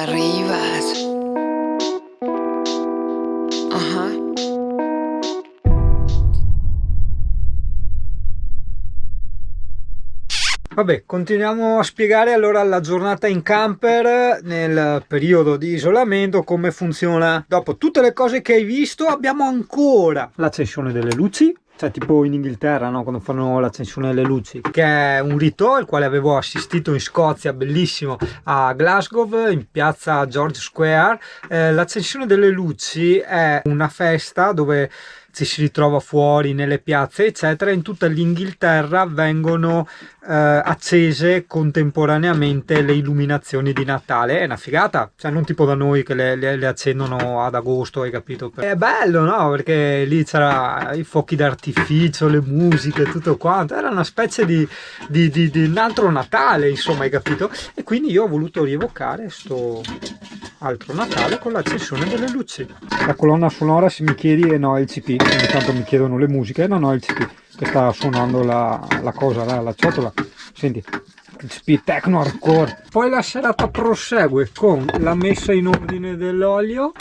Rivas. Vabbè, continuiamo a spiegare allora la giornata in camper nel periodo di isolamento, come funziona. Dopo tutte le cose che hai visto abbiamo ancora l'accensione delle luci, cioè tipo in Inghilterra, no? Quando fanno l'accensione delle luci, che è un rito al quale avevo assistito in Scozia, bellissimo, a Glasgow, in piazza George Square. L'accensione delle luci è una festa dove ci si ritrova fuori nelle piazze eccetera. In tutta l'Inghilterra vengono accese contemporaneamente le illuminazioni di Natale. È una figata, cioè non tipo da noi che le accendono ad agosto, hai capito? È bello, no? Perché lì c'era i fuochi d'artificio, le musiche, tutto quanto, era una specie di un altro Natale, insomma, hai capito? E quindi io ho voluto rievocare sto altro Natale con l'accensione delle luci. La colonna sonora, se mi chiedi, no, è il CP. Ogni tanto mi chiedono le musiche, no, è il CP che sta suonando la cosa, la ciotola. Senti, il CP techno hardcore. Poi la serata prosegue con la messa in ordine dell'olio.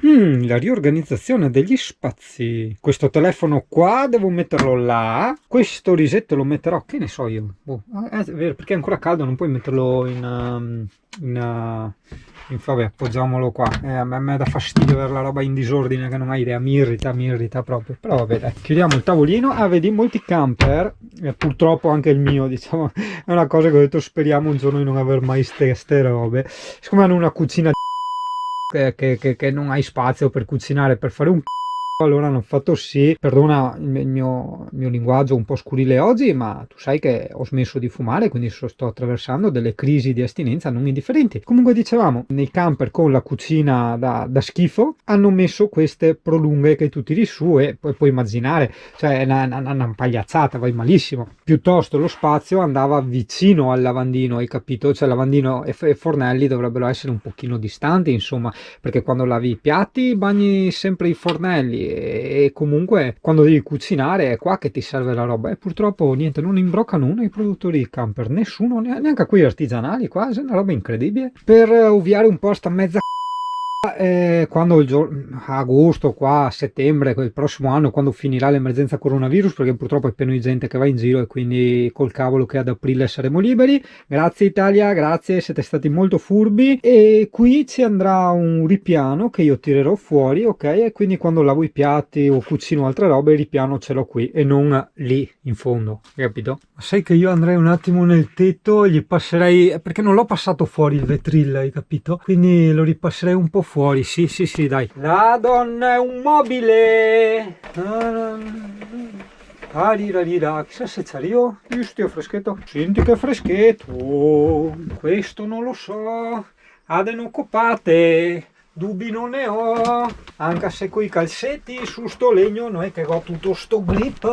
La riorganizzazione degli spazi. Questo telefono qua devo metterlo là. Questo risetto lo metterò, che ne so io. È vero, perché è ancora caldo, non puoi metterlo vabbè, appoggiamolo qua. A me dà fastidio avere la roba in disordine, che non hai idea, mi irrita proprio. Però vabbè, dai. Chiudiamo il tavolino. Vedi, molti camper, purtroppo anche il mio, diciamo, è una cosa che ho detto, speriamo un giorno di non aver mai ste robe. Siccome hanno una cucina che non hai spazio per cucinare, per fare un allora hanno fatto sì, perdona il mio linguaggio un po' scurile oggi, ma tu sai che ho smesso di fumare, quindi sto attraversando delle crisi di astinenza non indifferenti. Comunque dicevamo, nei camper con la cucina da schifo hanno messo queste prolunghe che tu tiri su e puoi immaginare, cioè è una pagliazzata, vai malissimo. Piuttosto lo spazio andava vicino al lavandino, hai capito? Cioè lavandino e fornelli dovrebbero essere un pochino distanti, insomma, perché quando lavi i piatti bagni sempre i fornelli e comunque quando devi cucinare è qua che ti serve la roba. E purtroppo niente, non imbroccano uno i produttori di camper, nessuno, neanche a quelli artigianali, quasi una roba incredibile, per ovviare un po' a sta mezza quando a agosto, qua a settembre, il prossimo anno, quando finirà l'emergenza coronavirus, perché purtroppo è pieno di gente che va in giro e quindi col cavolo che ad aprile saremo liberi. Grazie Italia, grazie, siete stati molto furbi. E qui ci andrà un ripiano che io tirerò fuori, ok? E quindi quando lavo i piatti o cucino altre robe il ripiano ce l'ho qui e non lì in fondo, capito? Ma sai che io andrei un attimo nel tetto, gli passerei, perché non l'ho passato fuori il vetril, hai capito? Quindi lo ripasserei un po' fuori, sì, dai. La donna è un mobile. Chissà se c'è io. Giusto, freschetto. Senti che freschetto. Questo non lo so. Adeno copate. Dubbi non ne ho. Anche se coi calzetti su sto legno non è che ho tutto sto grip.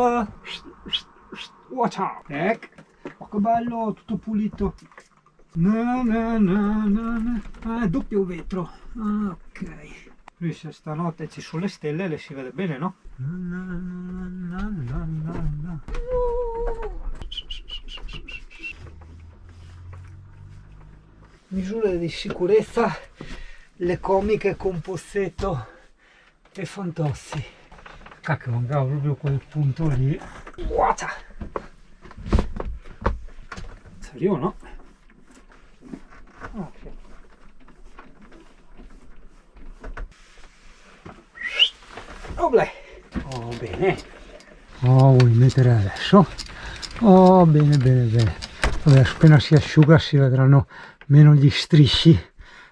Watch out. Ecco. Oh, che bello, tutto pulito. Doppio vetro. Ok. Qui se stanotte ci sono le stelle le si vede bene, no? Misure di sicurezza, le comiche con Pozzetto e Fantozzi. Cacchio, mancava proprio quel punto lì. Guarda! Serio, no? Okay. Oh bene. Oh, vuoi mettere adesso? Oh bene. Vabbè, appena si asciuga si vedranno meno gli strisci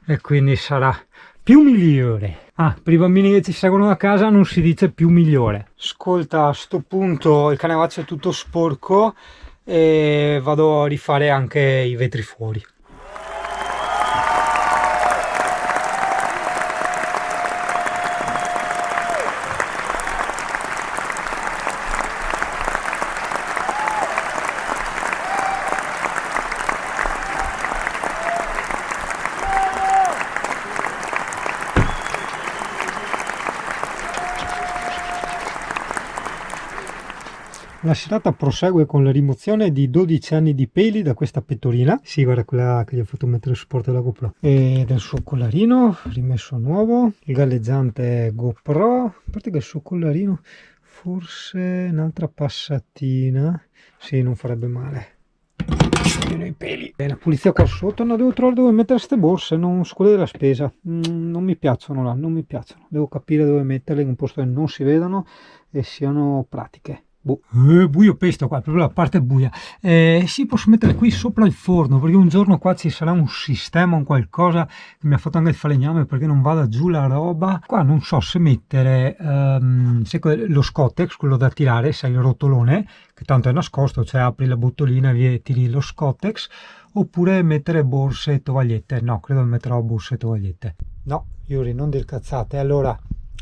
e quindi sarà più migliore. Per i bambini che ci seguono da casa non si dice più migliore. Ascolta, a sto punto il canevaccio è tutto sporco e vado a rifare anche i vetri fuori. La serata prosegue con la rimozione di 12 anni di peli da questa pettorina. Sì, guarda quella che gli ho fatto mettere il supporto della GoPro. E del suo collarino rimesso nuovo. Il galleggiante GoPro. A parte che il suo collarino forse un'altra passatina. Sì, non farebbe male. I peli. E la pulizia qua sotto, no, devo trovare dove mettere queste borse, non su quelle della spesa. Non mi piacciono là, non mi piacciono. Devo capire dove metterle in un posto che non si vedano e siano pratiche. Boh. Buio pesto qua, proprio la parte buia. Sì, posso mettere qui sopra il forno, perché un giorno qua ci sarà un sistema, un qualcosa che mi ha fatto anche il falegname perché non vada giù la roba. Qua non so se mettere lo Scottex, quello da tirare, sai, il rotolone, che tanto è nascosto, cioè apri la bottolina e tiri lo Scottex, oppure mettere borse e tovagliette. No, credo che metterò borse e tovagliette. No, Yuri, non dir cazzate. Allora,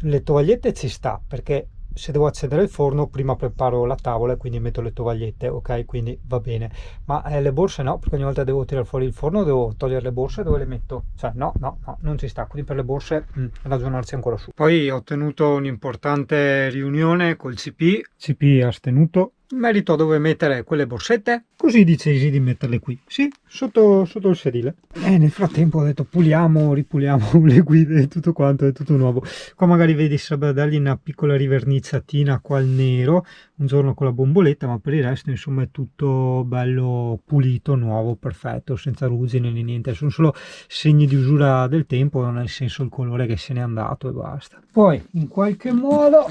le tovagliette ci sta, perché se devo accendere il forno prima preparo la tavola e quindi metto le tovagliette, ok, quindi va bene, ma le borse no, perché ogni volta devo tirare fuori il forno, devo togliere le borse, dove le metto? Cioè no, non ci sta, quindi per le borse ragionarci ancora su. Poi ho tenuto un'importante riunione col CP astenuto in merito a dove mettere quelle borsette, così decisi di metterle qui, sì, sotto il sedile. E nel frattempo ho detto puliamo, ripuliamo le guide e tutto quanto, è tutto nuovo. Qua magari vedi sarebbe dargli una piccola riverniciatina qua al nero, un giorno con la bomboletta, ma per il resto insomma è tutto bello pulito, nuovo, perfetto, senza ruggine né niente, sono solo segni di usura del tempo, nel senso il colore che se n'è andato e basta. Poi in qualche modo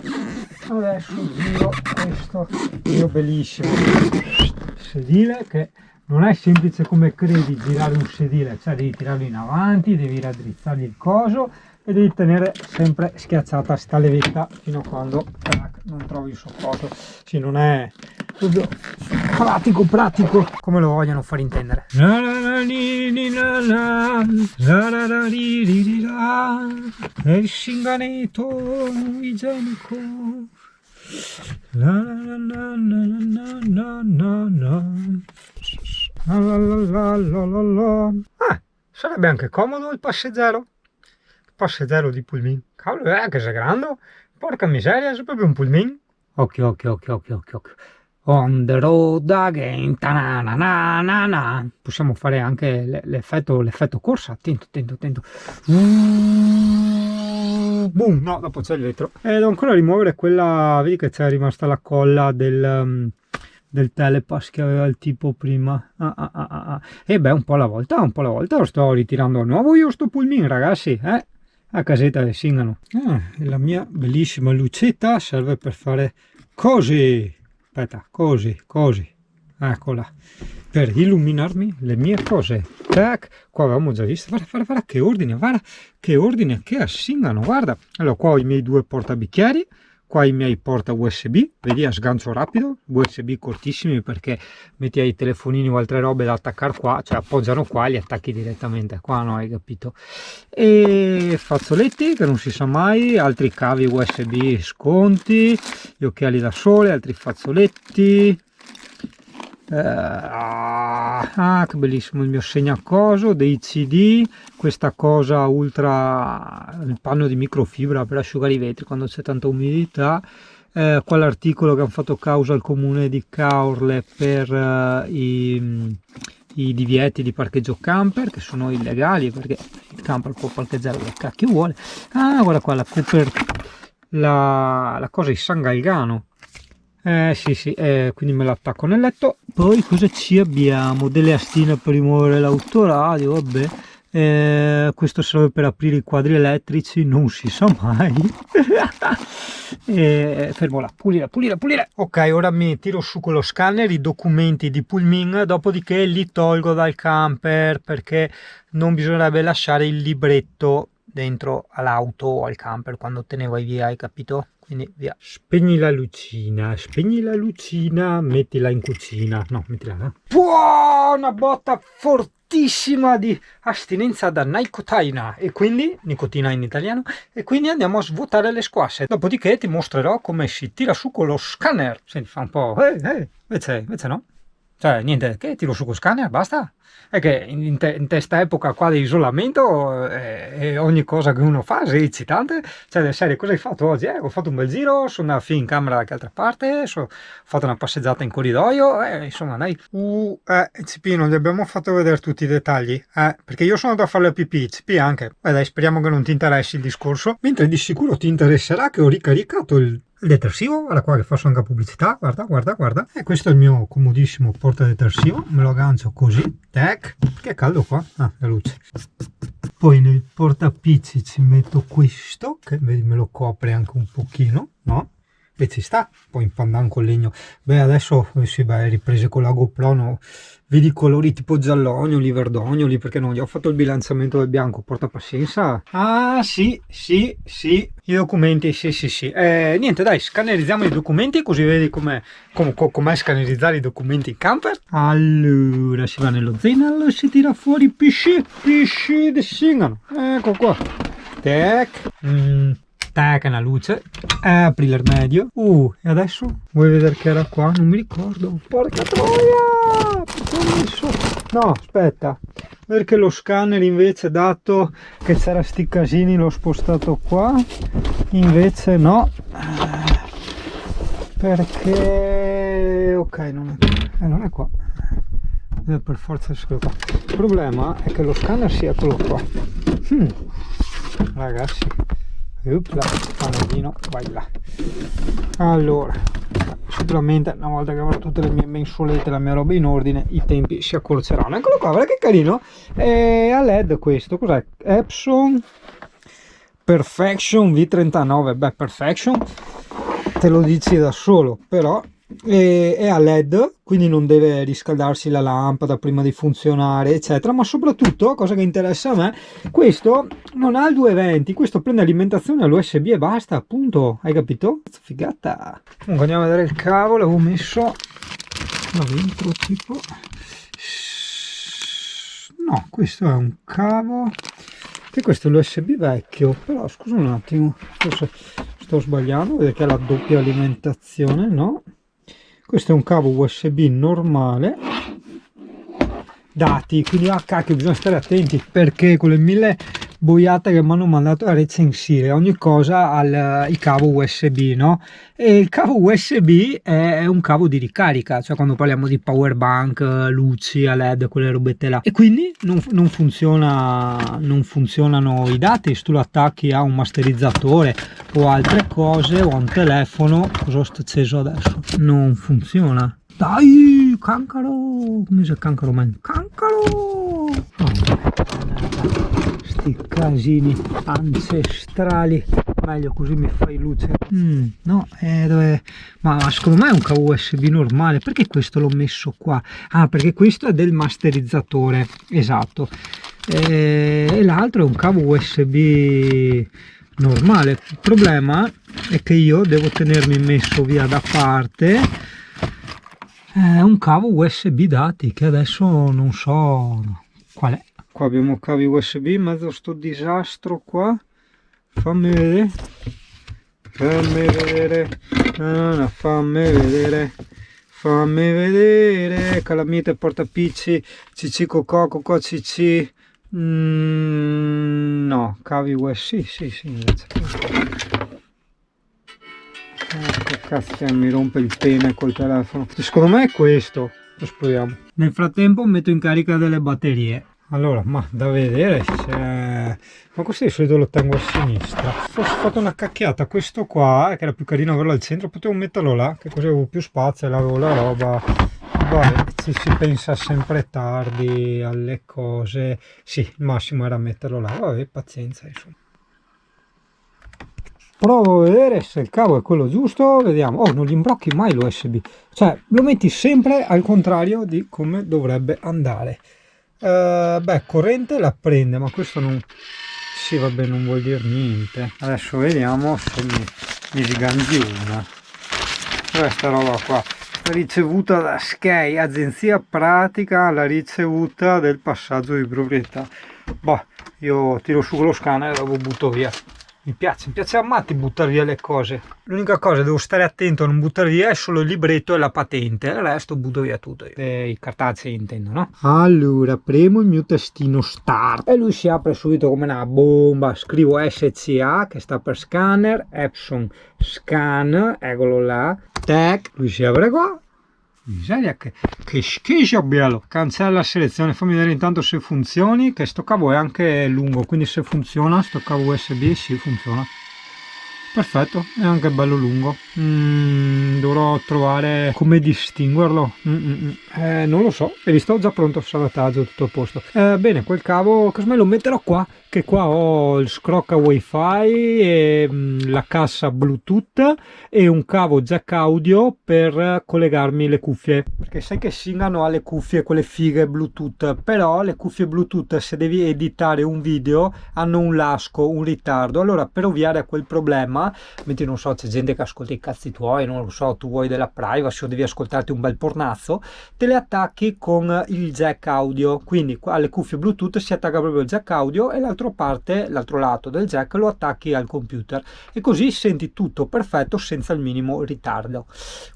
adesso giro questo bellissimo sedile, che non è semplice come credi girare un sedile, cioè devi tirarlo in avanti, devi raddrizzargli il coso e devi tenere sempre schiacciata sta levetta fino a quando non trovi il suo coso. Sì, non è proprio pratico come lo vogliono far intendere. È il singaneto igienico. Sarebbe anche comodo il passeggero di Pullman. Cavolo, che sei grande, porca miseria, sei proprio un Pullman. Occhio. On the road again. Possiamo fare anche l'effetto corsa, attento. Boom, no, dopo c'è il vetro. E devo ancora rimuovere quella, vedi che c'è rimasta la colla del telepass che aveva il tipo prima. E beh, un po' alla volta lo sto ritirando a nuovo io sto Pullman, ragazzi, a casetta del Singano. E la mia bellissima lucetta serve per fare così. Aspetta, così, eccola, per illuminarmi le mie cose. Tac, qua avevamo già visto, guarda che ordine, che assingano, guarda. Allora, qua ho i miei due portabicchieri, qua i miei porta USB, vedi, a sgancio rapido, USB cortissimi, perché metti ai telefonini o altre robe da attaccare qua, cioè appoggiano qua e li attacchi direttamente qua, no, hai capito? E fazzoletti che non si sa mai, altri cavi USB sconti, gli occhiali da sole, altri fazzoletti. Che bellissimo il mio segnacoso, dei CD, questa cosa ultra, il panno di microfibra per asciugare i vetri quando c'è tanta umidità. Qua l'articolo che hanno fatto causa al comune di Caorle per i divieti di parcheggio camper, che sono illegali perché il camper può parcheggiare dove cacchio vuole. Guarda qua la cosa di San Galgano. Sì, quindi me l'attacco nel letto. Poi cosa ci abbiamo? Delle astine per rimuovere l'autoradio, vabbè. Questo serve per aprire i quadri elettrici, non si sa mai. Fermo là, pulire. Ok, ora mi tiro su con lo scanner i documenti di Pullman, dopodiché li tolgo dal camper perché non bisognerebbe lasciare il libretto dentro all'auto o al camper quando te ne vai via, hai capito? Quindi via. Spegni la lucina, mettila in cucina. No, mettila là. Buona botta fortissima di astinenza da nicotina, e quindi, nicotina in italiano, e quindi andiamo a svuotare le squasse. Dopodiché ti mostrerò come si tira su con lo scanner. Senti, fa un po', invece no. Cioè, niente, che tiro su con scanner, basta. È che in questa epoca qua di isolamento ogni cosa che uno fa è eccitante. Cioè, del serie, cosa hai fatto oggi? Ho fatto un bel giro, sono andato in camera da qualche altra parte, ho fatto una passeggiata in corridoio, insomma, dai. CP, non gli abbiamo fatto vedere tutti i dettagli, perché io sono andato a fare la pipì, CP anche. Dai, speriamo che non ti interessi il discorso, mentre di sicuro ti interesserà che ho ricaricato il detersivo, guarda qua che faccio anche pubblicità, guarda, guarda, guarda. E questo è il mio comodissimo portadetersivo, me lo aggancio così, tac, che è caldo qua, la luce. Poi nel portapizzi ci metto questo, che vedi me lo copre anche un pochino, no? E ci sta, poi impandando col legno. Beh, adesso sì, beh, riprese con la GoPro, no? Vedi i colori tipo giallognoli, verdognoli, perché non gli ho fatto il bilanciamento del bianco, porta pazienza. Ah, sì, sì, sì, i documenti, sì, sì, sì. Niente, dai, scannerizziamo i documenti, così vedi com'è scannerizzare i documenti in camper. Allora, si va nello zainello e si tira fuori il PC di Singano. Ecco qua. Tac. Tac, una luce. Apri l'armadio. E adesso? Vuoi vedere che era qua? Non mi ricordo. Porca troia! No, aspetta. Perché lo scanner invece, dato che c'era sti casini, l'ho spostato qua. Invece no. Perché... ok, non è qua. Deve per forza essere qua. Il problema è che lo scanner sia quello qua. Ragazzi. Upla, panellino, vai là. Allora, sicuramente una volta che avrò tutte le mie mensolette, la mia roba in ordine, i tempi si accorceranno. Eccolo qua, guarda che carino. A LED questo, cos'è? Epson Perfection V39. Beh, Perfection te lo dici da solo, però è a LED, quindi non deve riscaldarsi la lampada prima di funzionare, eccetera. Ma soprattutto, cosa che interessa a me, questo non ha il 220, questo prende alimentazione all'USB e basta, appunto. Hai capito? Figata. Comunque andiamo a vedere il cavo, l'avevo messo là dentro, tipo. No, questo è un cavo, che questo è l'USB vecchio, però scusa un attimo, forse sto sbagliando, vedete che ha la doppia alimentazione, no? Questo è un cavo USB normale, dati, quindi cacchio, bisogna stare attenti, perché con le 1000 boiate che mi hanno mandato a recensire, ogni cosa ha il cavo USB, no? E il cavo USB è un cavo di ricarica, cioè quando parliamo di power bank, luci a LED, quelle robette là, e quindi non funzionano i dati se tu lo attacchi a un masterizzatore o altre cose, o a un telefono. Cosa sto acceso adesso? Non funziona. Dai, cancaro! Come si cancaro, man? Cancaro! Sti casini ancestrali. Meglio così mi fai luce. No, dove... ma secondo me è un cavo USB normale. Perché questo l'ho messo qua? Ah, perché questo è del masterizzatore. Esatto. E l'altro è un cavo USB normale. Il problema è che io devo tenermi messo via da parte un cavo USB dati, che adesso non so qual è. Qua abbiamo cavi USB in mezzo a sto disastro qua. Fammi vedere, fammi vedere, calamite, portapicci, cc coco cc, no, cavi USB, sì invece. Ecco, cazzo, mi rompe il pene col telefono. Secondo me è questo. Lo speriamo. Nel frattempo metto in carica delle batterie. Allora, ma da vedere se... ma questo di solito lo tengo a sinistra. Forse ho fatto una cacchiata. Questo qua, che era più carino averlo al centro, potevo metterlo là, che così avevo più spazio e avevo la roba. Vabbè, ci si pensa sempre tardi alle cose. Sì, il massimo era metterlo là. Vabbè, pazienza, insomma. Provo a vedere se il cavo è quello giusto, vediamo. Oh, non gli imbrocchi mai l'USB, cioè lo metti sempre al contrario di come dovrebbe andare. Beh, corrente la prende, ma questo non... sì, vabbè, non vuol dire niente. Adesso vediamo se mi sganzi una. Questa roba qua, ricevuta da Sky, agenzia pratica la ricevuta del passaggio di proprietà. Boh, io tiro su lo scanner e lo butto via. mi piace a matti buttare via le cose. L'unica cosa, devo stare attento a non buttare via è solo il libretto e la patente, il resto butto via tutto. I cartacei intendo, no? Allora, premo il mio tastino start e lui si apre subito come una bomba. Scrivo SCA che sta per scanner, Epson scan, eccolo là, tac, lui si apre qua. Miseria, che schifo bello. Cancella la selezione, fammi vedere intanto se funzioni, che sto cavo è anche lungo, quindi se funziona sto cavo USB, sì, funziona. Perfetto, è anche bello lungo. Dovrò trovare come distinguerlo. Non lo so, hai visto, ho già pronto il salvataggio, tutto a posto. Bene, quel cavo casomai lo metterò qua, che qua ho il scrocca wifi e la cassa Bluetooth e un cavo jack audio per collegarmi le cuffie, perché sai che Singano ha le cuffie quelle fighe Bluetooth, però le cuffie Bluetooth, se devi editare un video, hanno un lasco, un ritardo. Allora, per ovviare a quel problema, mentre non so, c'è gente che ascolta i cazzi tuoi, non lo so, tu vuoi della privacy o devi ascoltarti un bel pornazzo, te le attacchi con il jack audio. Quindi alle cuffie Bluetooth si attacca proprio il jack audio e l'altro lato del jack lo attacchi al computer e così senti tutto perfetto senza il minimo ritardo.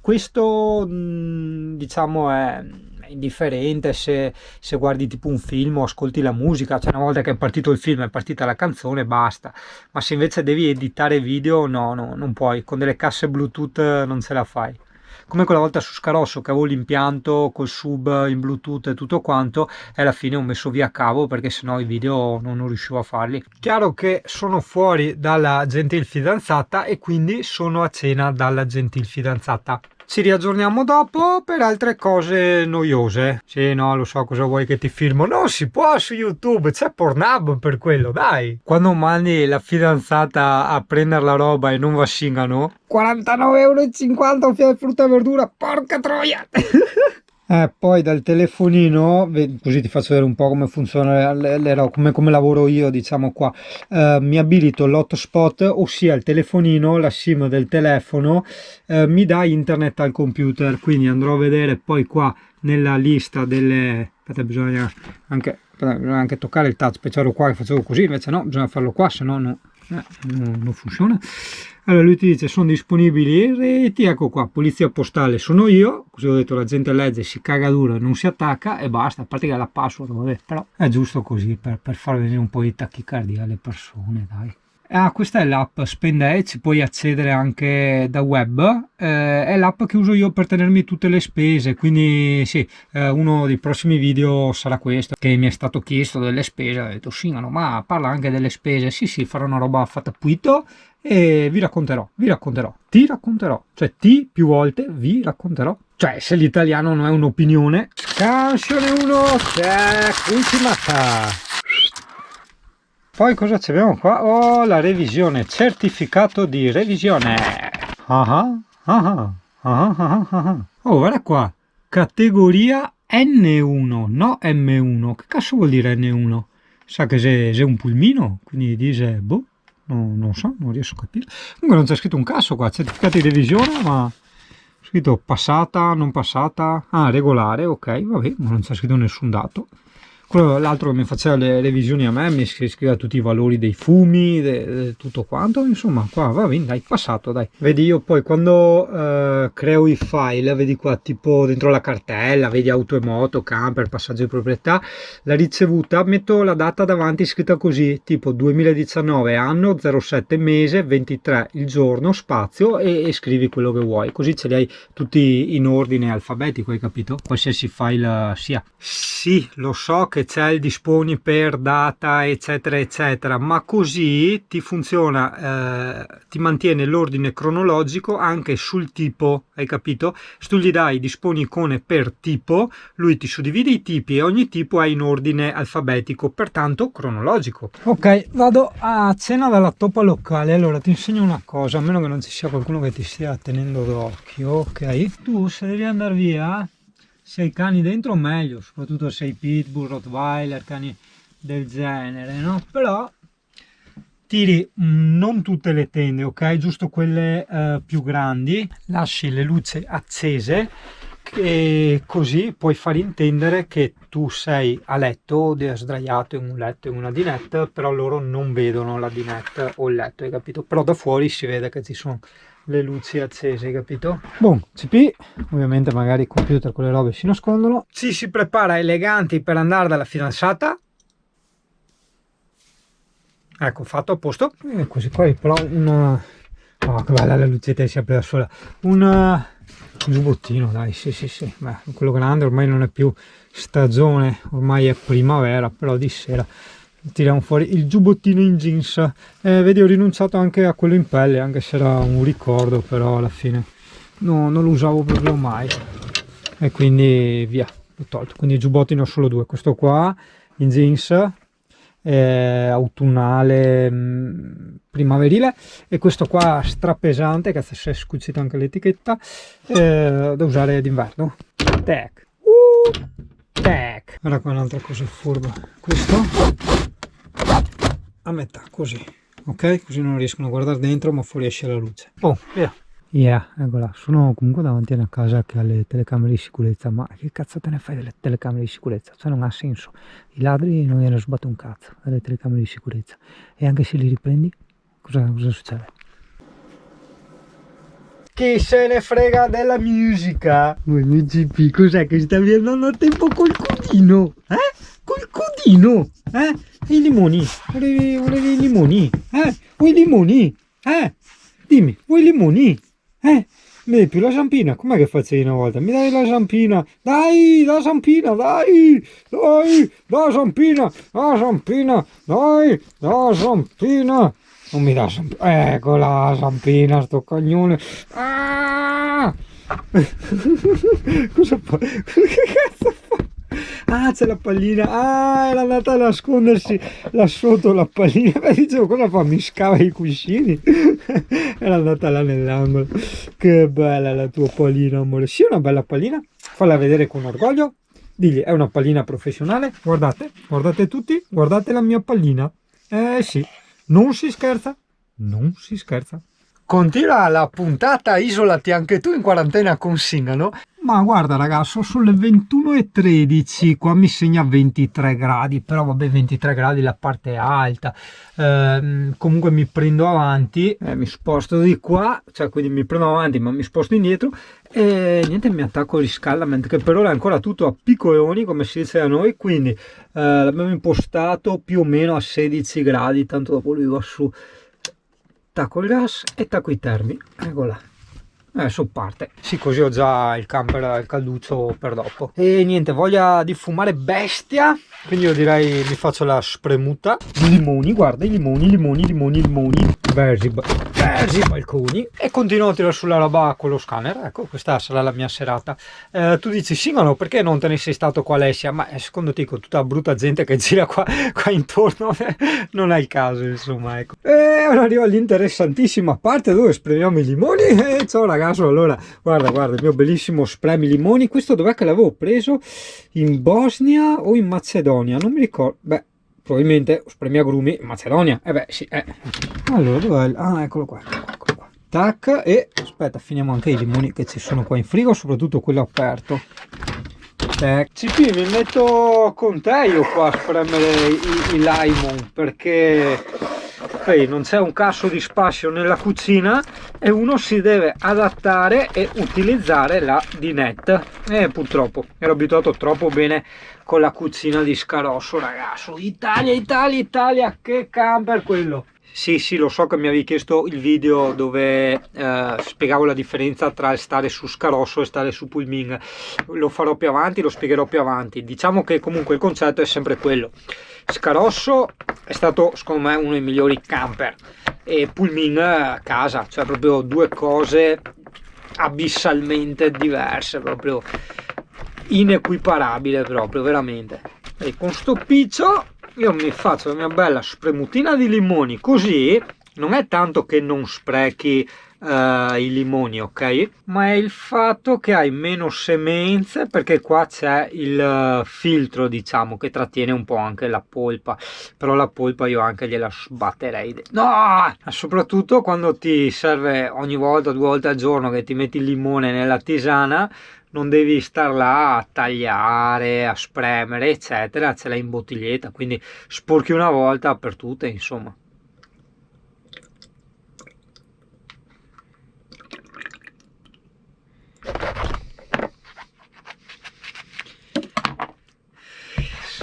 Questo diciamo è indifferente se guardi tipo un film o ascolti la musica, cioè una volta che è partito il film è partita la canzone, basta. Ma se invece devi editare video, no, non puoi, con delle casse Bluetooth non ce la fai. Come quella volta su Scarosso che avevo l'impianto col sub in Bluetooth e tutto quanto, e alla fine ho messo via cavo perché sennò i video non riuscivo a farli. Chiaro che sono fuori dalla gentil fidanzata e quindi sono a cena dalla gentil fidanzata. Ci riaggiorniamo dopo per altre cose noiose. Sì, no, lo so, cosa vuoi che ti filmo? Non si può su YouTube, c'è Pornhub per quello, dai. Quando mandi la fidanzata a prendere la roba e non va Singano, 49,50 € un frutta e verdura, porca troia! Poi dal telefonino, così ti faccio vedere un po' come funziona, come lavoro io, diciamo qua. Mi abilito l'hotspot, ossia il telefonino, la SIM del telefono, mi dà internet al computer, quindi andrò a vedere poi qua nella lista delle... Aspetta, bisogna anche toccare il touchpad, ero qua che facevo così, invece no, bisogna farlo qua, se no non funziona. Allora lui ti dice sono disponibili reti, ecco qua, polizia postale sono io, così ho detto la gente legge, si caga duro e non si attacca e basta, a parte che ha la password, vabbè, però è giusto così per far venire un po' di tachicardia alle persone, dai. Questa è l'app Spendee, ci puoi accedere anche da web, è l'app che uso io per tenermi tutte le spese, quindi sì, uno dei prossimi video sarà questo, che mi è stato chiesto delle spese, ho detto Singano, ma parla anche delle spese, sì, farò una roba fatta puito e vi racconterò, ti racconterò, cioè più volte vi racconterò, cioè se l'italiano non è un'opinione, canzone 1, c'è ultimata. Poi cosa abbiamo qua? Oh, la revisione, certificato di revisione. Oh, guarda qua, categoria N1, no M1. Che cazzo vuol dire N1? Sa che sei un pulmino, quindi dice, boh, non so, non riesco a capire. Comunque non c'è scritto un cazzo qua, certificato di revisione, ma scritto passata, non passata, regolare, ok, vabbè, ma non c'è scritto nessun dato. L'altro che mi faceva le revisioni a me mi scriveva tutti i valori dei fumi, tutto quanto, insomma qua va bene, dai, passato, dai. Vedi, io poi quando creo i file, vedi qua tipo dentro la cartella, vedi auto e moto, camper, passaggio di proprietà, la ricevuta, metto la data davanti scritta così, tipo 2019 anno, 07 mese, 23 il giorno, spazio e scrivi quello che vuoi, così ce li hai tutti in ordine alfabetico, hai capito? Qualsiasi file sia. Sì, lo so che c'è il disponi per data eccetera eccetera, ma così ti funziona, ti mantiene l'ordine cronologico anche sul tipo, hai capito? Se tu gli dai disponi icone per tipo, lui ti suddivide i tipi e ogni tipo è in ordine alfabetico, pertanto cronologico. Ok, vado a cena dalla toppa locale. Allora ti insegno una cosa, a meno che non ci sia qualcuno che ti stia tenendo d'occhio, ok? Tu se devi andare via, se hai cani dentro meglio, soprattutto se hai pitbull, rottweiler, cani del genere, no? Però tiri non tutte le tende, ok? Giusto quelle più grandi, lasci le luci accese e così puoi far intendere che tu sei a letto, sdraiato in un letto, in una dinette, però loro non vedono la dinette o il letto, hai capito? Però da fuori si vede che ci sono le luci accese, hai capito? Boh, CP, ovviamente magari il computer, quelle robe si nascondono. Ci si prepara eleganti per andare dalla fidanzata. Ecco, fatto, a posto. E così qua però una... Oh, che bella la lucetta, si apre da sola. Un giubbottino, dai, sì. Beh, quello grande ormai non è più stagione, ormai è primavera, però di sera tiriamo fuori il giubbottino in jeans. Vedi, ho rinunciato anche a quello in pelle, anche se era un ricordo, però alla fine no, non lo usavo proprio mai. E quindi via, l'ho tolto. Quindi i giubbotti ne ho solo due, questo qua in jeans autunnale, primaverile, e questo qua strapesante, che si è scucita anche l'etichetta, da usare d'inverno. Tac, tac. Ora qua un'altra cosa furba, questo a metà così, ok, così non riescono a guardare dentro ma fuori esce la luce. Oh, via. Yeah, eccola, sono comunque davanti a una casa che ha le telecamere di sicurezza, ma che cazzo te ne fai delle telecamere di sicurezza? Cioè non ha senso, i ladri non gliene sbatto un cazzo dalle telecamere di sicurezza, e anche se li riprendi, cosa succede? Chi se ne frega della musica? Mio GP, cos'è che sta andando a tempo col codino? Col codino? I limoni? Volevi i limoni? Vuoi i limoni? Dimmi, vuoi i limoni? Mi dai più la zampina? Com'è che facevi una volta? Mi dai la zampina? Dai, la zampina, dai! Dai, la zampina, dai, la zampina! Non mi dà zampina. Eccola la zampina, sto cagnone. Ah! Cosa fa? Che cazzo fa? Ah, c'è la pallina. Ah, era andata a nascondersi là sotto la pallina. Beh, dicevo, cosa fa? Mi scava i cuscini. Era andata là nell'angolo. Che bella la tua pallina, amore. Sì, è una bella pallina. Falla vedere con orgoglio. Digli, è una pallina professionale. Guardate, guardate tutti. Guardate la mia pallina. Sì. Non si scherza, non si scherza. Continua la puntata, isolati anche tu in quarantena con Singano. Ma guarda ragazzo, sono le 21:13, qua mi segna 23 gradi, però vabbè, 23 gradi la parte alta. Comunque mi prendo avanti, mi sposto di qua, cioè quindi mi prendo avanti ma mi sposto indietro e niente, mi attacco al riscaldamento, che per ora è ancora tutto a piccoleoni come si dice da noi, quindi l'abbiamo impostato più o meno a 16 gradi, tanto dopo lui va su. Tacco il gas e tacco i termi, eccola. Adesso parte. Sì, così ho già il camper, il calduccio per dopo. E niente, voglia di fumare bestia, quindi io direi mi faccio la spremuta di limoni, guarda, i limoni, versi balconi, e continuo a tirare sulla roba con lo scanner. Ecco, questa sarà la mia serata. Tu dici, Singano, perché non te ne sei stato qua a Alessia? Ma secondo te, con tutta la brutta gente che gira qua intorno, non è il caso, insomma, ecco. E ora arriva l'interessantissima parte dove spremiamo i limoni. Ciao ragazzi, allora guarda il mio bellissimo spremi limoni. Questo dov'è che l'avevo preso? In Bosnia o in Macedonia? Non mi ricordo. Beh, probabilmente spremi agrumi in Macedonia. Beh sì, allora dov'è? Ah, eccolo qua. Tac, e aspetta, finiamo anche i limoni che ci sono qua in frigo, soprattutto quello aperto. CP, mi metto con te io qua a spremere i limon, perché non c'è un cazzo di spazio nella cucina e uno si deve adattare e utilizzare la dinette. Purtroppo ero abituato troppo bene con la cucina di Scarosso, ragazzo. Italia, che camper quello! Sì, lo so che mi avevi chiesto il video dove spiegavo la differenza tra stare su Scarosso e stare su Pullman. Lo farò più avanti, lo spiegherò più avanti. Diciamo che comunque il concetto è sempre quello. Scarosso è stato, secondo me, uno dei migliori camper, e Pullman a casa, cioè proprio due cose abissalmente diverse, proprio inequiparabile, proprio veramente. E con sto piccio io mi faccio la mia bella spremutina di limoni, così non è tanto che non sprechi i limoni, ok, ma è il fatto che hai meno semenze, perché qua c'è il filtro, diciamo, che trattiene un po' anche la polpa, però la polpa io anche gliela sbatterei, no, soprattutto quando ti serve ogni volta, 2 volte al giorno, che ti metti il limone nella tisana. non devi star là a tagliare, a spremere, eccetera, ce l'hai in bottiglietta, quindi sporchi una volta per tutte, insomma.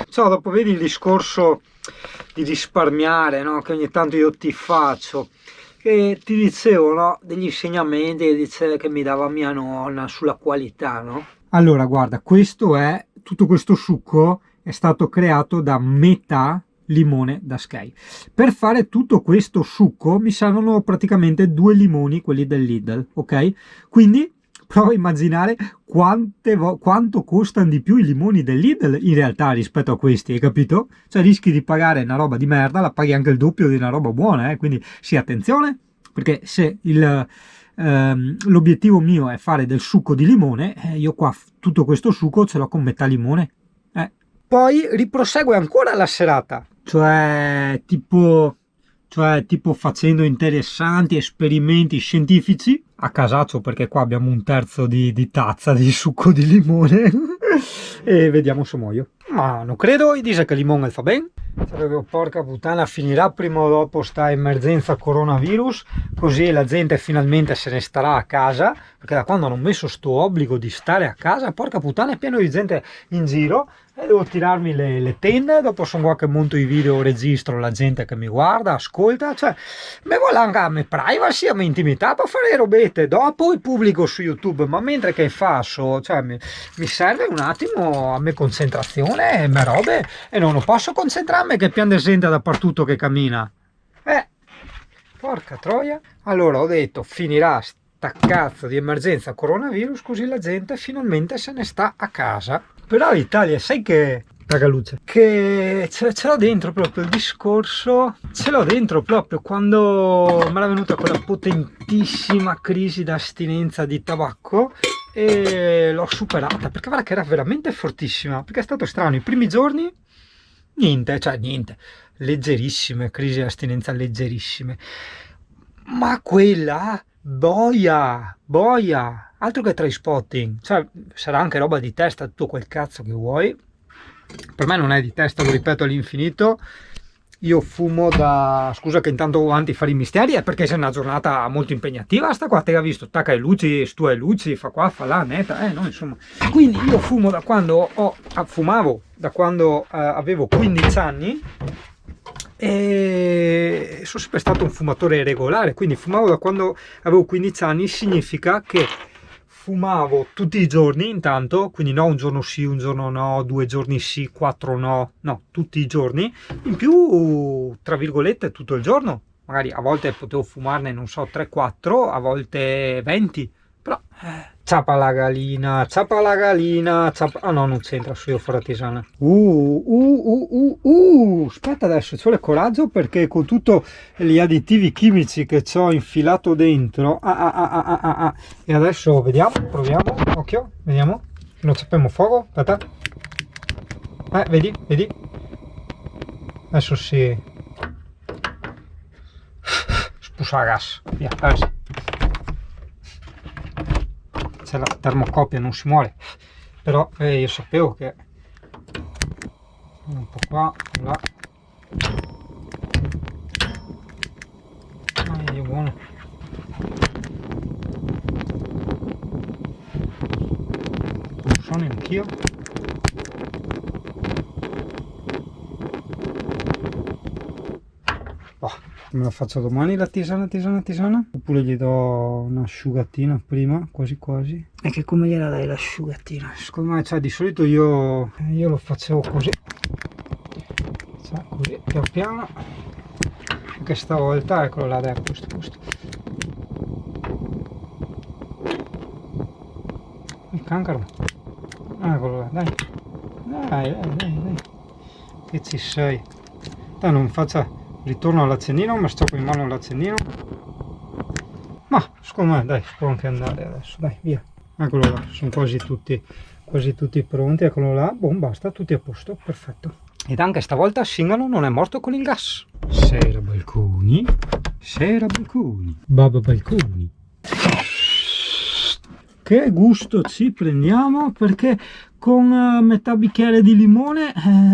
Ciao, dopo vedi il discorso di risparmiare, no? Che ogni tanto io ti faccio, che ti dicevo, no? Degli insegnamenti che mi dava mia nonna sulla qualità, no? Allora, guarda, tutto questo succo è stato creato da metà limone da Sky. Per fare tutto questo succo mi servono praticamente 2 limoni, quelli del Lidl, ok? Quindi prova a immaginare quanto costano di più i limoni del Lidl in realtà rispetto a questi, hai capito? Cioè rischi di pagare una roba di merda, la paghi anche il doppio di una roba buona, quindi sì, attenzione, perché se l'obiettivo mio è fare del succo di limone, io qua tutto questo succo ce l'ho con metà limone. Poi riprosegue ancora la serata, cioè tipo facendo interessanti esperimenti scientifici a casaccio, perché qua abbiamo un terzo di tazza di succo di limone e vediamo se muoio. Ma non credo, dice che il limone fa bene. Porca puttana, finirà prima o dopo sta emergenza coronavirus, così la gente finalmente se ne starà a casa, perché da quando hanno messo sto obbligo di stare a casa, porca puttana, è pieno di gente in giro e devo tirarmi le tende. Dopo sono qua che monto i video, registro la gente che mi guarda, ascolta, cioè me vuole anche a me privacy, a me intimità per fare robette, dopo il pubblico su YouTube, ma mentre che faccio, cioè mi serve un attimo a me concentrazione e me robe, e non posso concentrarmi che pian gente dappertutto che cammina. Porca troia. Allora ho detto finirà sta cazzo di emergenza coronavirus, così la gente finalmente se ne sta a casa. Però l'Italia, sai che raga luce, che ce l'ho dentro proprio il discorso, ce l'ho dentro proprio quando mi era venuta quella potentissima crisi d'astinenza di tabacco e l'ho superata, perché guarda che era veramente fortissima, perché è stato strano i primi giorni. Niente, leggerissime, crisi di astinenza leggerissime, ma quella boia, altro che Trainspotting, cioè sarà anche roba di testa, tutto quel cazzo che vuoi, per me non è di testa, lo ripeto all'infinito. Io fumo scusa che intanto ho avanti a fare i misteri, è perché c'è una giornata molto impegnativa sta qua, te ha visto, tacca le luci, stu e luci, fa qua, fa là, netta, no, insomma. Quindi io fumo da quando fumavo da quando avevo 15 anni e sono sempre stato un fumatore regolare, quindi fumavo da quando avevo 15 anni, significa che fumavo tutti i giorni intanto, quindi no un giorno sì, un giorno no, 2 giorni sì, 4 no, tutti i giorni, in più tra virgolette tutto il giorno, magari a volte potevo fumarne non so 3-4, a volte 20, però ciapa la gallina, ah no, non c'entra, io farò tisana. Aspetta, adesso ci vuole coraggio, perché con tutti gli additivi chimici che ci ho infilato dentro, e adesso vediamo, proviamo, occhio, vediamo, non sappiamo fuoco, aspetta, vedi, adesso si spusa gas, via, adesso. Se la termocopia non si muore, però io sapevo che un po' qua, là, è buono. Non so neanch'io. Me la faccio domani la tisana, oppure gli do un'asciugatina prima, quasi quasi. E che come gliela dai l'asciugatina? Secondo me, cioè di solito io lo facevo così, cioè così pian piano, anche stavolta eccolo là, dai, questo il cancro, eccolo là, dai che ci sei, dai, non faccia. Ritorno all'accendino, mi stoppo in mano l'accendino, ma secondo me dai, si può anche andare adesso, dai, via. Eccolo là, sono quasi tutti pronti, eccolo là, boom, basta, tutti a posto, perfetto. Ed anche stavolta Singano non è morto con il gas. Sera balconi, baba balconi. Ok, che gusto ci prendiamo, perché con metà bicchiere di limone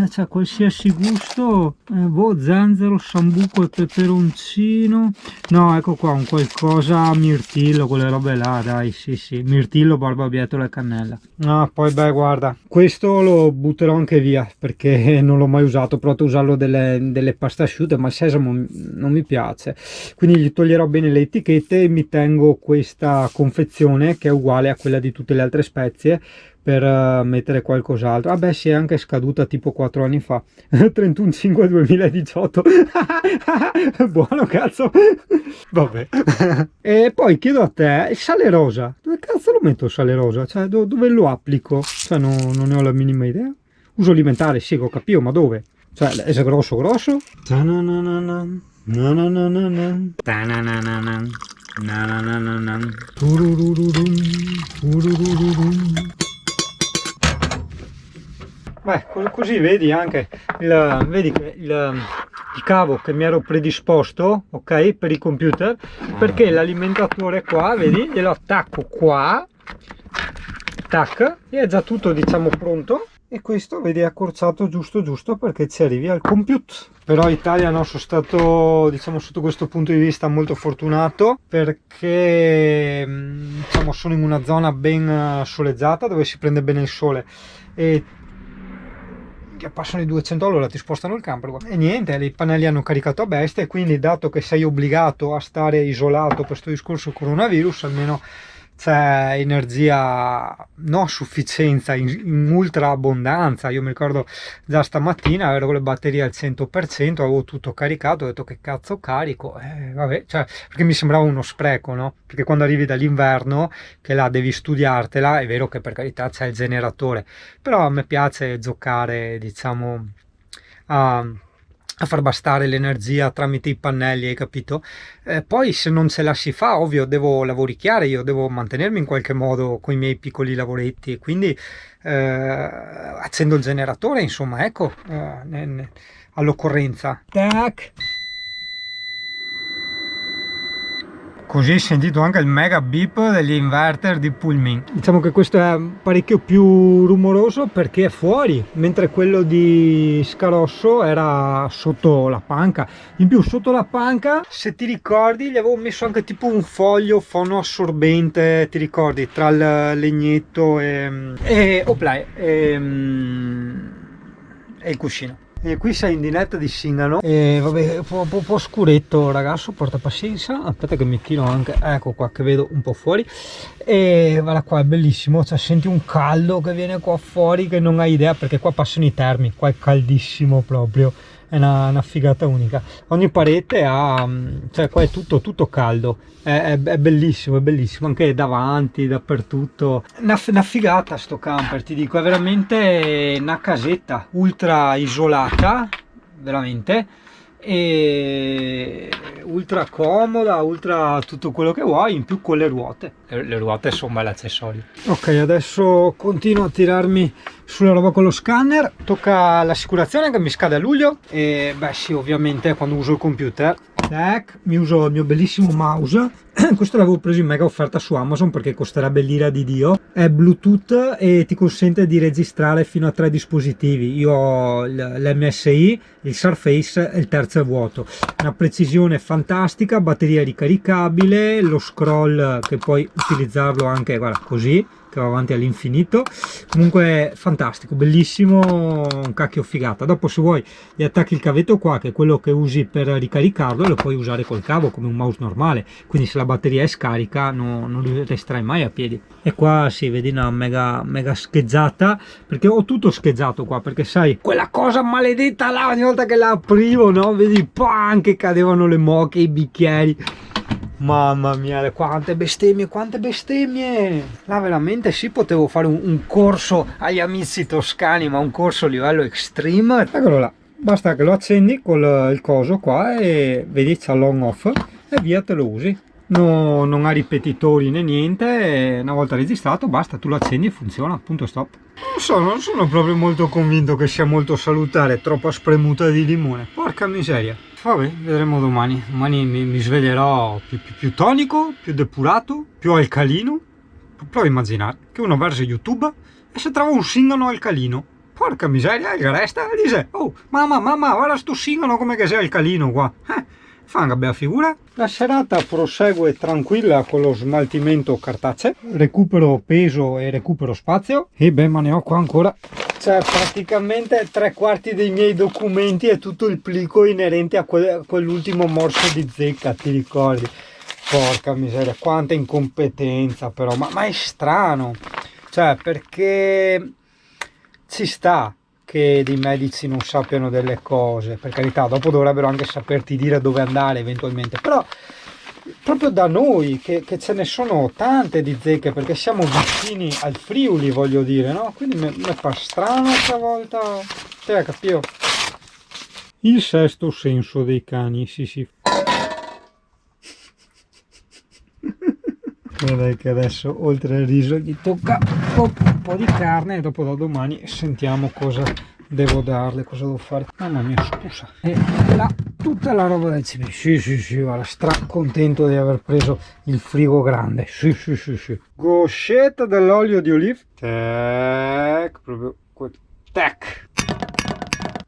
c'è qualsiasi gusto, boh, zenzero, sambuco e peperoncino. No, ecco qua un qualcosa mirtillo, quelle robe là, dai, sì sì, mirtillo, barbabietola e cannella. Ah, poi beh, guarda, questo lo butterò anche via perché non l'ho mai usato, ho provato a usarlo delle pasta asciutte, ma il sesamo non mi piace, quindi gli toglierò bene le etichette e mi tengo questa confezione che è uguale a quella di tutte le altre spezie per mettere qualcos'altro. Ah beh, si è anche scaduta tipo 4 anni fa. 31/5/2018. Buono, cazzo. Vabbè. E poi chiedo a te, il sale rosa, dove cazzo lo metto il sale rosa? Cioè, dove lo applico? Cioè, non ne ho la minima idea. Uso alimentare, sì, ho capito, ma dove? Cioè, è grosso grosso? Ta-na-na-na-na. Na-na-na-na-na. Ta-na-na-na-na. Na-na-na-na-na. Tururururum. Tururururum. Beh, così vedi anche vedi che il cavo che mi ero predisposto, ok, per il computer, perché l'alimentatore qua, vedi, glielo attacco qua, tac, e è già tutto, diciamo, pronto. E questo, vedi, è accorciato giusto giusto perché ci arrivi al computer. Però Italia, no, sono stato, diciamo, sotto questo punto di vista molto fortunato, perché diciamo sono in una zona ben soleggiata dove si prende bene il sole e passano i 200 all'ora, ti spostano il camper e niente, i pannelli hanno caricato a bestia, e quindi, dato che sei obbligato a stare isolato per questo discorso coronavirus, almeno c'è energia, no, a sufficienza, in ultra abbondanza. Io mi ricordo già stamattina ero con le batterie al 100%, avevo tutto caricato, ho detto che cazzo carico, vabbè, cioè, perché mi sembrava uno spreco, no? Perché quando arrivi dall'inverno, che là devi studiartela, è vero che per carità c'è il generatore, però a me piace giocare, diciamo, a far bastare l'energia tramite i pannelli, hai capito? Poi se non ce la si fa, ovvio, devo lavoricchiare, io devo mantenermi in qualche modo con i miei piccoli lavoretti, e quindi accendo il generatore, insomma, ecco, all'occorrenza. Tac. Così hai sentito anche il mega beep degli inverter di Pullman. Diciamo che questo è parecchio più rumoroso perché è fuori, mentre quello di Scarosso era sotto la panca. In più, sotto la panca, se ti ricordi, gli avevo messo anche tipo un foglio fonoassorbente, ti ricordi, tra il legnetto e il cuscino. E qui sei in diretta di Singano e vabbè, un po' scuretto, ragazzo, porta pazienza. Aspetta che mi tiro anche, ecco qua, che vedo un po' fuori. E guarda qua, è bellissimo, cioè senti un caldo che viene qua fuori che non hai idea, perché qua passano i termi, qua è caldissimo proprio, è una figata unica. Ogni parete ha, cioè qua è tutto caldo, è bellissimo, anche davanti, dappertutto. Una figata sto camper, ti dico, è veramente una casetta ultra isolata, veramente, e ultra comoda, ultra tutto quello che vuoi, in più con le ruote. Le ruote sono belle accessorio. Ok, adesso continuo a tirarmi sulla roba con lo scanner. Tocca l'assicurazione che mi scade a luglio, e beh sì, ovviamente quando uso il computer, mi uso il mio bellissimo mouse. Questo l'avevo preso in mega offerta su Amazon perché costerebbe l'ira di Dio. È Bluetooth e ti consente di registrare fino a 3 dispositivi. Io ho l'MSI, il Surface e il terzo è vuoto. Una precisione fantastica, batteria ricaricabile, lo scroll che puoi utilizzarlo anche, guarda, così, che va avanti all'infinito. Comunque fantastico, bellissimo, un cacchio figata. Dopo, se vuoi, gli attacchi il cavetto qua, che è quello che usi per ricaricarlo, e lo puoi usare col cavo come un mouse normale, quindi se la batteria è scarica non li resterai mai a piedi. E qua si vedi una mega scheggiata, perché ho tutto scheggiato qua, perché sai, quella cosa maledetta là, ogni volta che la aprivo, no, vedi, pam, che cadevano le moche, i bicchieri. Mamma mia, quante bestemmie, là veramente sì, potevo fare un corso agli amici toscani, ma un corso a livello extreme. Eccolo là, basta che lo accendi con il coso qua e vedi, c'è l'on off e via, te lo usi. No, non ha ripetitori né niente, una volta registrato basta, tu lo accendi e funziona, punto, stop. Non sono proprio molto convinto che sia molto salutare troppa spremuta di limone, porca miseria. Vabbè, vedremo domani mi sveglierò più tonico, più depurato, più alcalino, Prova a immaginare che uno verso YouTube e si trova un singano al calino. Porca miseria, il resta e dice: oh, mamma, guarda sto singano come che sia il calino qua. Fa una bella figura. La serata prosegue tranquilla con lo smaltimento cartaceo, recupero peso e recupero spazio. E beh, ma ne ho qua ancora. Cioè, praticamente 3/4 dei miei documenti e tutto il plico inerente a quell'ultimo morso di zecca, ti ricordi? Porca miseria, quanta incompetenza però, ma è strano, cioè perché ci sta che dei medici non sappiano delle cose, per carità, dopo dovrebbero anche saperti dire dove andare eventualmente, però proprio da noi che ce ne sono tante di zecche, perché siamo vicini al Friuli, voglio dire, no? Quindi mi fa strano stavolta, te capito? Il sesto senso dei cani, sì. Guarda che adesso oltre al riso gli tocca un po' di carne e dopo da domani sentiamo cosa devo darle, cosa devo fare. Mamma mia, scusa. E là tutta la roba del cibo. Sì, guarda, stra contento di aver preso il frigo grande. Sì. Goscetta dell'olio di oliva. Tac, proprio tac.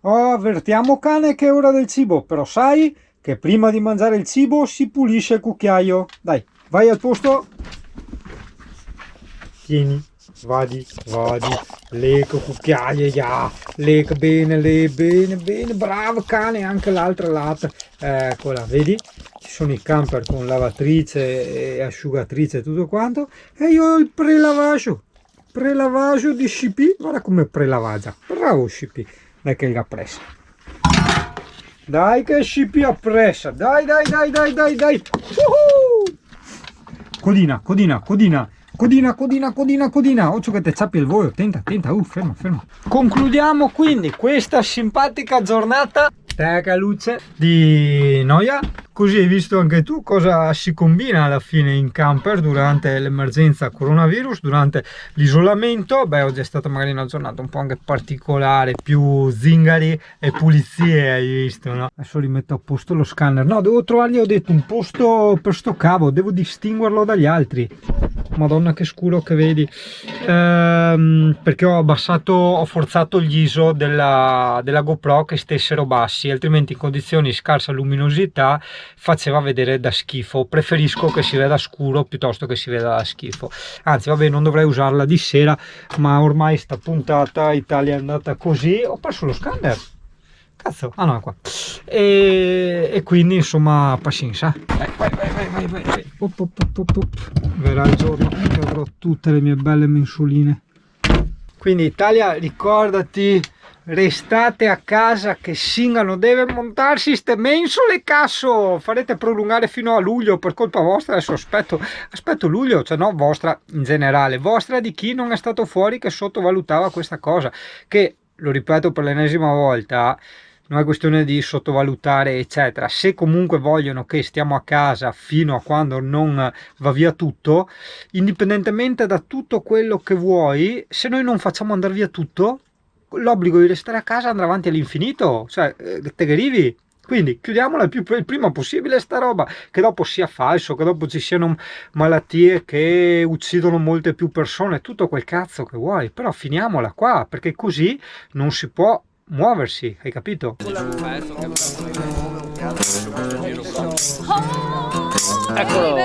Oh, avvertiamo cane che è ora del cibo, però sai che prima di mangiare il cibo si pulisce il cucchiaio. Dai, vai al posto. Tieni, vadi, lecco cucchiaio, lecco bene, bravo cane, anche l'altra latta, eccola, vedi? Ci sono i camper con lavatrice e asciugatrice e tutto quanto, e io ho il prelavaggio di SCP, guarda come prelavaggia, bravo SCP, dai che la pressa. Dai che SCP appressa, dai. Codina. Occhio che te ciappi il volo, tenta, ferma. Concludiamo quindi questa simpatica giornata, teca luce, di noia. Così hai visto anche tu cosa si combina alla fine in camper durante l'emergenza coronavirus, durante l'isolamento. Beh, oggi è stata magari una giornata un po' anche particolare, più zingari e pulizie, hai visto, no? Adesso rimetto a posto lo scanner. No, devo trovargli, ho detto, un posto per sto cavo, devo distinguerlo dagli altri. Madonna che scuro che vedi, perché ho forzato gli ISO della GoPro che stessero bassi, altrimenti in condizioni di scarsa luminosità faceva vedere da schifo. Preferisco che si veda scuro piuttosto che si veda da schifo, anzi vabbè, non dovrei usarla di sera, ma ormai sta puntata Italia è andata così. Ho perso lo scanner, cazzo, ah no, è qua, e quindi insomma pazienza. Vai. Verrà il giorno che avrò tutte le mie belle mensoline. Quindi Italia, ricordati, restate a casa che Singano deve montarsi ste mensole, cazzo, farete prolungare fino a luglio per colpa vostra. Adesso aspetto luglio, cioè no vostra in generale, vostra di chi non è stato fuori, che sottovalutava questa cosa, che lo ripeto per l'ennesima volta, non è questione di sottovalutare eccetera, se comunque vogliono che stiamo a casa fino a quando non va via tutto, indipendentemente da tutto quello che vuoi, se noi non facciamo andare via tutto, l'obbligo di restare a casa andrà avanti all'infinito, cioè te che arrivi. Quindi chiudiamola il prima possibile sta roba, che dopo sia falso, che dopo ci siano malattie che uccidono molte più persone, tutto quel cazzo che vuoi, però finiamola qua, perché così non si può muoversi, hai capito? Eccolo!